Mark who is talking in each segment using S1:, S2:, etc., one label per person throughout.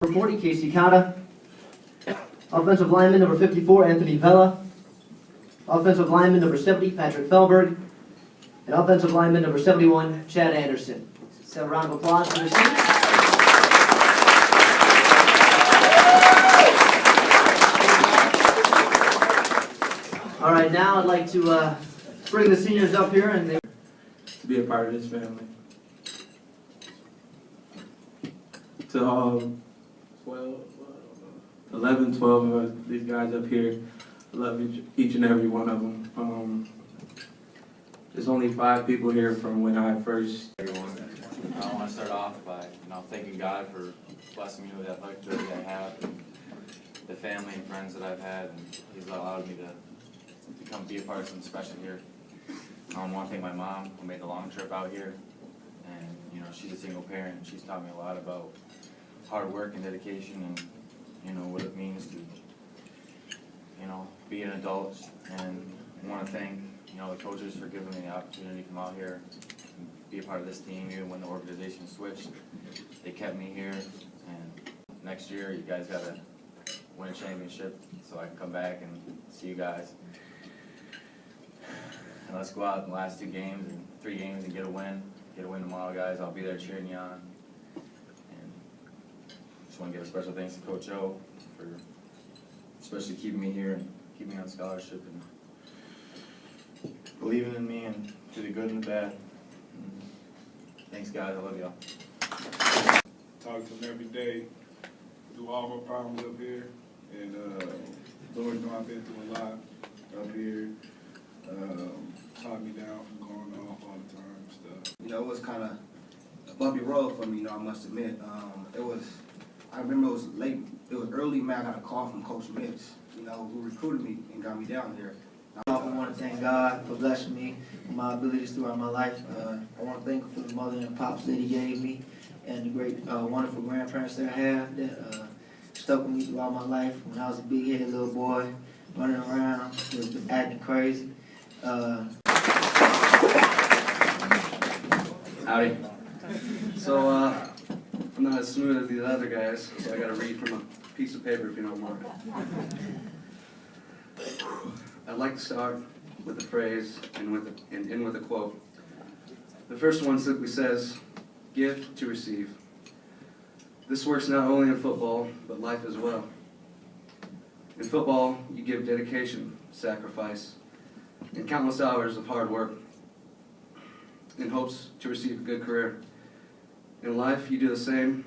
S1: Number 40, Casey Cotta. Offensive lineman, number 54, Anthony Vella. Offensive lineman, number 70, Patrick Felberg. And offensive lineman, number 71, Chad Anderson. Let's have a round of applause for this team. All right, now I'd like to bring the seniors up here and
S2: to be a part of this family. To 11, 12 of us, these guys up here, I love each and every one of them. There's only 5 people here from when I first.
S3: Everyone, I want to start off by thanking God for blessing me with the athletic ability I have, and the family and friends that I've had, and He's allowed me to be a part of something special here. I want to thank my mom who made the long trip out here, and she's a single parent. And she's taught me a lot about hard work and dedication, and what it means to be an adult. And I want to thank the coaches for giving me the opportunity to come out here and be a part of this team. Even when the organization switched, they kept me here. And next year, you guys got to win a championship so I can come back and see you guys. And let's go out in the last 3 games and get a win. Get a win tomorrow, guys. I'll be there cheering you on. And just want to give a special thanks to Coach O for especially keeping me here and keeping me on scholarship and believing in me and through the good and the bad. And thanks, guys. I love y'all.
S4: Talk to them every day, through all my problems up here, and Lord knows I've been through a lot up here. Taught me down from going off all the time and stuff.
S5: It was kind of a bumpy road for me, I must admit. I remember it was late, it was early, man, I got a call from Coach Mitch, who recruited me and got me down here.
S1: I want to thank God for blessing me with my abilities throughout my life. I want to thank Him for the mother and pops that He gave me, and the great, wonderful grandparents that I have that stuck with me throughout my life. When I was a big-headed little boy, running around, just acting crazy.
S6: Howdy. So, I'm not as smooth as these other guys, so I gotta read from a piece of paper if you don't mind. I'd like to start with a phrase and end with a quote. The first one simply says, "Give to receive." This works not only in football, but life as well. In football, you give dedication, sacrifice, and countless hours of hard work in hopes to receive a good career. In life, you do the same,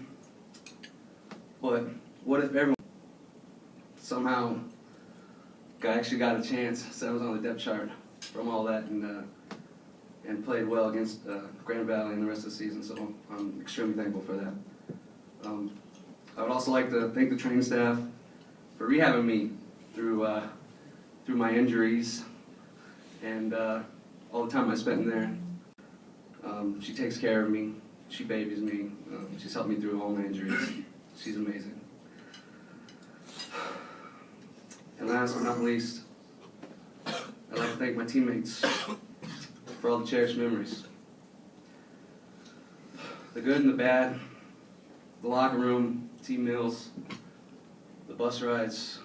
S6: but what if everyone somehow actually got a chance, so I was on the depth chart from all that, and played well against Grand Valley in the rest of the season, so I'm extremely thankful for that. I would also like to thank the training staff for rehabbing me through my injuries and all the time I spent in there. She takes care of me, she babies me, she's helped me through all my injuries. She's amazing. And last but not least, I'd like to thank my teammates for all the cherished memories. The good and the bad, the locker room, team meals, the bus rides.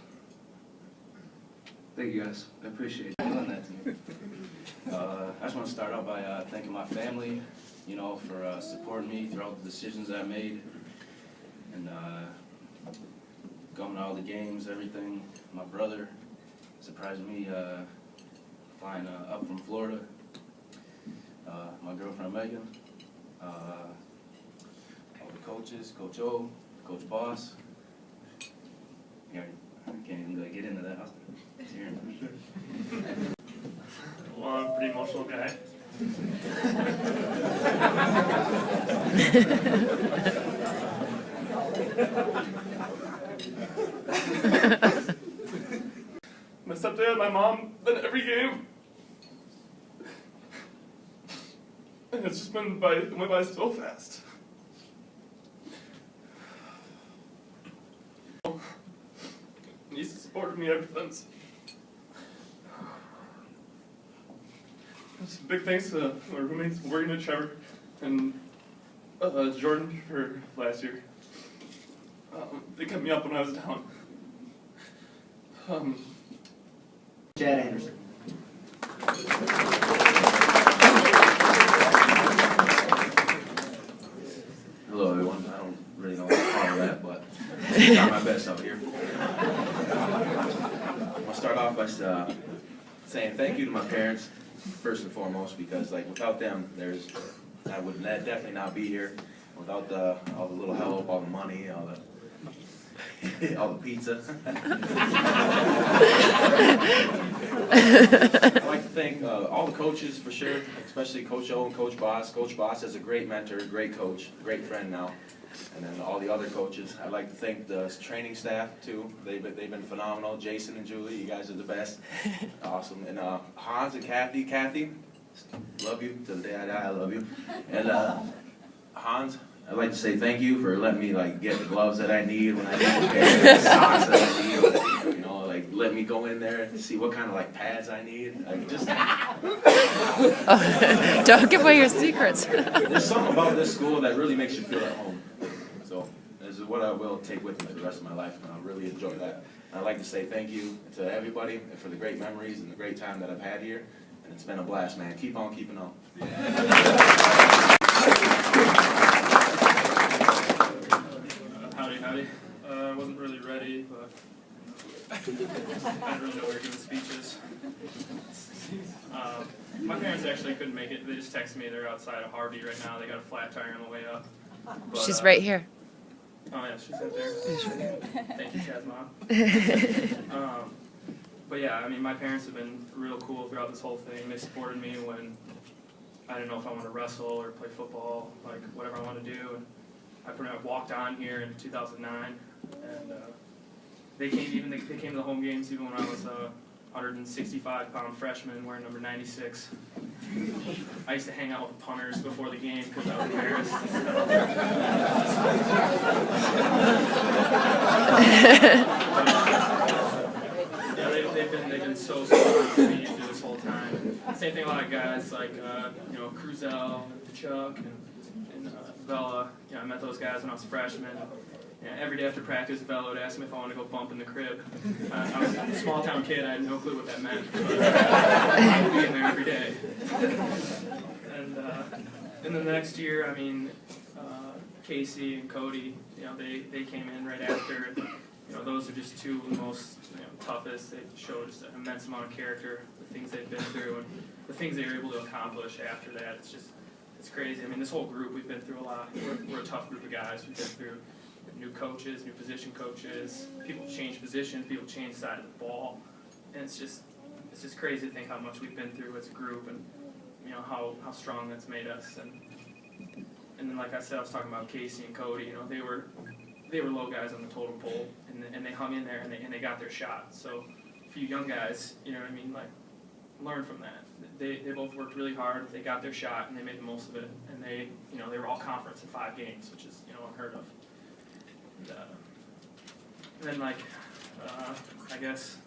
S6: Thank you guys, I appreciate it.
S3: I just want to start out by thanking my family, for supporting me throughout the decisions I made, and going to all the games, everything. My brother surprised me flying up from Florida. My girlfriend Megan, all the coaches, Coach O, Coach Boss. I can't even get into that.
S7: Well, I'm a pretty emotional guy. My stepdad, my mom, been at every game. And it's just went by so fast. He's supported me ever since. Just big thanks to my roommates, Morgan and Trevor, and Jordan for last year. They kept me up when I was down.
S1: Chad Anderson.
S8: Hello, everyone. I don't really know what to call that, but I got my best out here. I'm gonna start off by saying thank you to my parents, first and foremost, because like without them, I would definitely not be here. Without all the little help, all the money, all the pizza. I'd like to thank all the coaches for sure, especially Coach O and Coach Boss. Coach Boss is a great mentor, great coach, great friend now. And then all the other coaches. I'd like to thank the training staff too. They've been phenomenal. Jason and Julie, you guys are the best. Awesome. And Hans and Kathy, love you to the day I die. I love you. And Hans, I'd like to say thank you for letting me like get the gloves that I need when I need a pair, the socks that I need. You know, like let me go in there and see what kind of like pads I need. Like just
S9: Don't give away your secrets.
S8: there's something about this school that really makes you feel at home. So this is what I will take with me for the rest of my life, and I really enjoy that. And I'd like to say thank you to everybody for the great memories and the great time that I've had here. And it's been a blast, man. Keep on keeping on.
S7: Howdy. I wasn't really ready, but I didn't really know we were giving speeches. My parents actually couldn't make it. They just texted me they're outside of Harvey right now. They got a flat tire on the way up. But,
S9: She's right here.
S7: Oh yeah, she's right there. Thank you, Chad's mom. But yeah, I mean, my parents have been real cool throughout this whole thing. They supported me when I didn't know if I wanted to wrestle or play football, like whatever I wanted to do. And I pretty much walked on here in 2009, and they came to the home games even when I was a 165-pound freshman wearing number 96. I used to hang out with punters before the game because I was embarrassed. Yeah, they've been so supportive for me through this whole time. Same thing, a lot of guys like Cruzel, Chuck, and Vela. You know, I met those guys when I was a freshman. Yeah, every day after practice, Vela would ask me if I wanted to go bump in the crib. I was a small town kid, I had no clue what that meant, but I would be in there every day. And then the next year, I mean, Casey and Cody, you know, they came in right after. You know, those are just two of the most toughest. They show just an immense amount of character, the things they've been through, and the things they were able to accomplish after that. It's crazy. I mean, this whole group, we've been through a lot. We're a tough group of guys. We've been through new coaches, new position coaches. People change positions. People change side of the ball, and it's just crazy to think how much we've been through as a group, and you know how strong that's made us. And then, like I said, I was talking about Casey and Cody. You know, they were low guys on the totem pole, and they hung in there, and they got their shot. So, for you young guys, you know what I mean, like learn from that. They both worked really hard. They got their shot, and they made the most of it. And they were all conference in 5 games, which is unheard of. And then I guess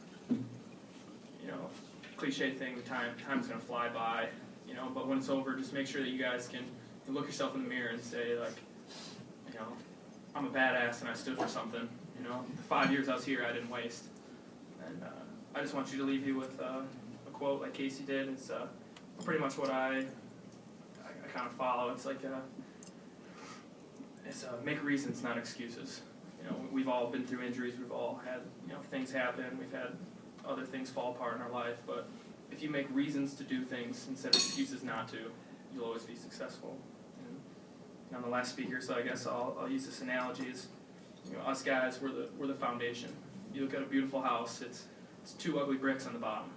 S7: cliche thing, time's gonna fly by, but when it's over, just make sure that you guys can look yourself in the mirror and say, like, I'm a badass and I stood for something. The 5 years I was here, I didn't waste. And I just want you to leave you with a quote like Casey did. It's pretty much what I kind of follow. It's like make reasons, not excuses. We've all been through injuries. We've all had things happen. We've had other things fall apart in our life. But if you make reasons to do things instead of excuses not to, you'll always be successful. And I'm the last speaker, so I guess I'll use this analogy: is us guys, we're the foundation. You look at a beautiful house. It's 2 ugly bricks on the bottom,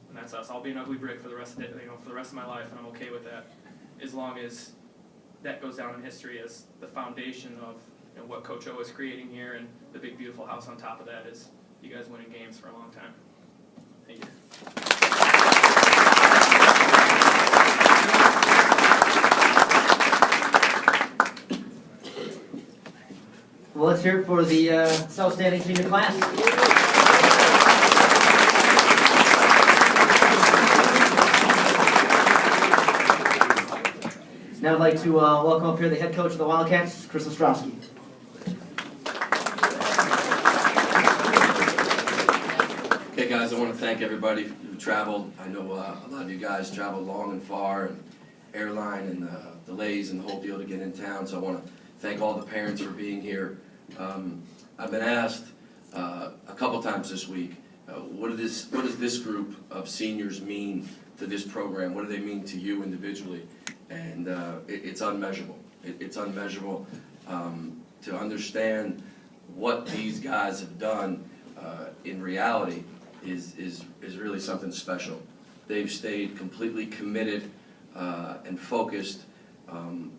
S7: and that's us. I'll be an ugly brick for the rest of for the rest of my life, and I'm okay with that, as long as that goes down in history as the foundation of what Coach O is creating here, and the big beautiful house on top of that is you guys winning games for a long time. Thank you.
S1: Well, let's hear it for the outstanding senior class. Now I'd like to welcome up here the head coach of the Wildcats, Chris Ostrowski.
S10: Okay, guys, I want to thank everybody who traveled. I know a lot of you guys traveled long and far, and airline and delays and the whole deal to get in town, so I want to thank all the parents for being here. I've been asked a couple times this week, what does this group of seniors mean to this program? What do they mean to you individually? And it's unmeasurable. It's unmeasurable to understand what these guys have done in reality is really something special. They've stayed completely committed and focused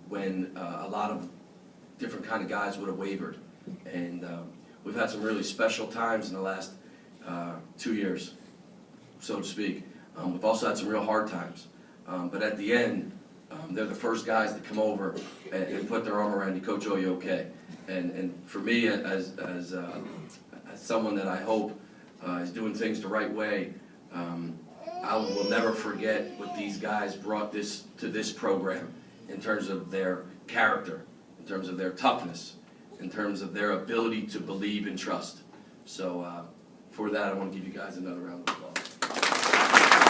S10: when a lot of different kind of guys would have wavered. And we've had some really special times in the last 2 years, so to speak. We've also had some real hard times. But at the end, they're the first guys to come over and put their arm around you, Coach, are you okay? And for me, as someone that I hope is doing things the right way, I will never forget what these guys brought to this program in terms of their character, in terms of their toughness, in terms of their ability to believe and trust. So for that, I want to give you guys another round of applause.